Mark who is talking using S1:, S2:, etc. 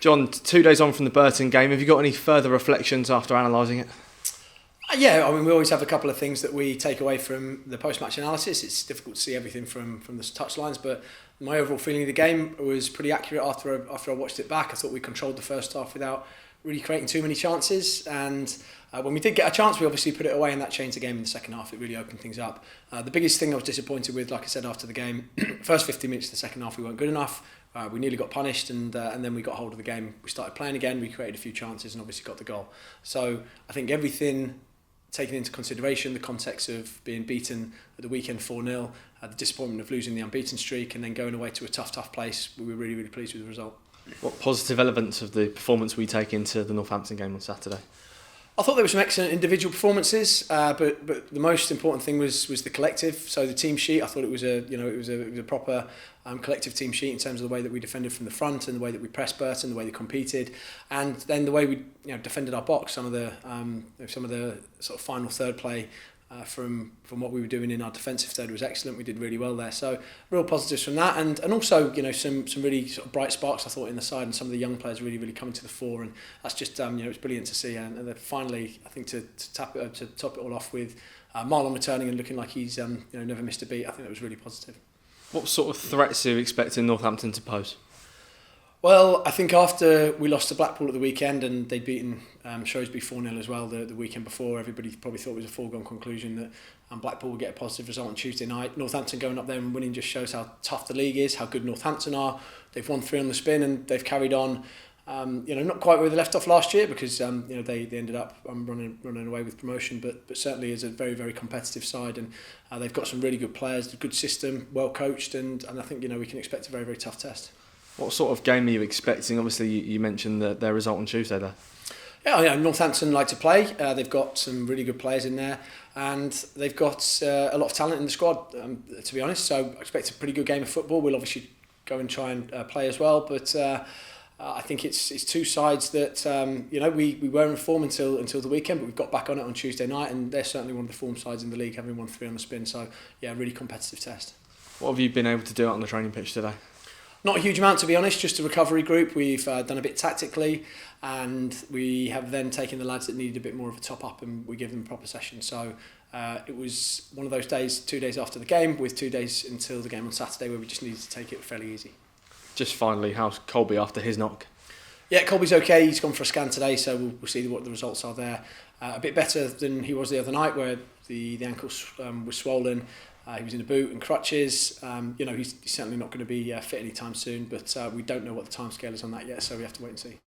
S1: John, 2 days on from the Burton game, have you got any further reflections after analysing it?
S2: Yeah, I mean, we always have a couple of things that we take away from the post-match analysis. It's difficult to see everything from the touchlines, but my overall feeling of the game was pretty accurate after I watched it back. I thought we controlled the first half without really creating too many chances, and when we did get a chance, we obviously put it away, and that changed the game in the second half. It really opened things up. The biggest thing I was disappointed with, like I said after the game, first 50 minutes of the second half we weren't good enough. We nearly got punished, and then we got hold of the game. We started playing again, we created a few chances and obviously got the goal. So I think everything taken into consideration, the context of being beaten at the weekend 4-0, the disappointment of losing the unbeaten streak and then going away to a tough place, we were really pleased with the result.
S1: What positive elements of the performance we take into the Northampton game on Saturday?
S2: I thought there were some excellent individual performances, but the most important thing was the collective. So the team sheet, I thought it was a proper collective team sheet in terms of the way that we defended from the front and the way that we pressed Burton, the way they competed, and then the way we defended our box. Some of the sort of final third play from what we were doing in our defensive third was excellent. We did really well there, so real positives from that, and also some really sort of bright sparks I thought in the side, and some of the young players really coming to the fore, and that's just it's brilliant to see. And then finally, I think to top it all off with Marlon returning and looking like he's never missed a beat. I think that was really positive.
S1: What sort of threats are you expecting Northampton to pose?
S2: Well, I think after we lost to Blackpool at the weekend and they'd beaten Shrewsbury 4-0 as well the weekend before, everybody probably thought it was a foregone conclusion that Blackpool would get a positive result on Tuesday night. Northampton going up there and winning just shows how tough the league is, how good Northampton are. They've won 3 on the spin and they've carried on. Not quite where they left off last year because they ended up running away with promotion, but certainly is a very competitive side, and they've got some really good players, a good system, well coached, and I think we can expect a very tough test.
S1: What sort of game are you expecting? Obviously, you mentioned their result on Tuesday there.
S2: Yeah, Northampton like to play. They've got some really good players in there, and they've got a lot of talent in the squad, to be honest. So I expect a pretty good game of football. We'll obviously go and try and play as well, but I think it's two sides that we were in form until the weekend, but we've got back on it on Tuesday night, and they're certainly one of the form sides in the league, having won 3 on the spin. So yeah, really competitive test.
S1: What have you been able to do out on the training pitch today?
S2: Not a huge amount, to be honest, just a recovery group. We've done a bit tactically, and we have then taken the lads that needed a bit more of a top-up and we give them a proper session. So it was one of those days, 2 days after the game, with 2 days until the game on Saturday, where we just needed to take it fairly easy.
S1: Just finally, how's Colby after his knock?
S2: Yeah, Colby's okay. He's gone for a scan today, so we'll see what the results are there. A bit better than he was the other night, where the ankle was swollen. He was in a boot and crutches. He's certainly not going to be fit anytime soon, but we don't know what the timescale is on that yet, so we have to wait and see.